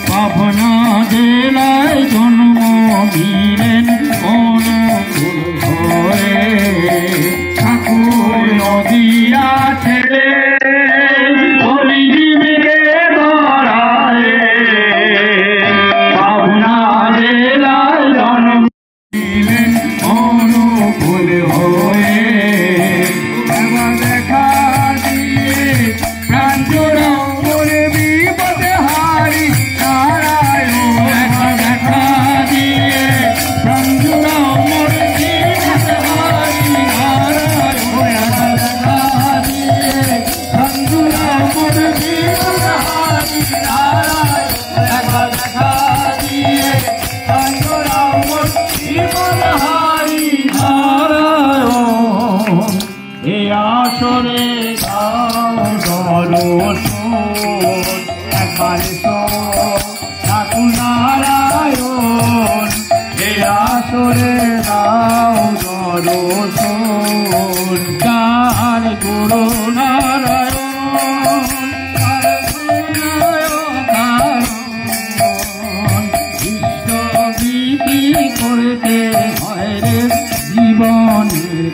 পাবনা জেলায় জন্ম নিলেন অনুকূল হয়ে ঠাকুর নদিয়া ছেড়ে হরিজীবীকে ধরায় পাবনা জেলায় জন্ম নিলেন অনুকূল হয়ে দেখা দিয়ে প্রাণ জোড়াও মনে বিপদে হারি নারায়ণ দেখা দিয়ে প্রাণ জোড়াও মনে বিপদে হারি নারায়ণ দেখা দিয়ে প্রাণ জোড়াও মনে বিপদে হারি নারায়ণ দেখা দিয়ে প্রাণ জোড়াও মনে বিপদে হারি নারায়ণ এ আসরে একবার ঠাকুর নারায়ণ এ আসরে গান গুরু নারায়ণ বিশ্বগীতি করতে হয় রে জীবনের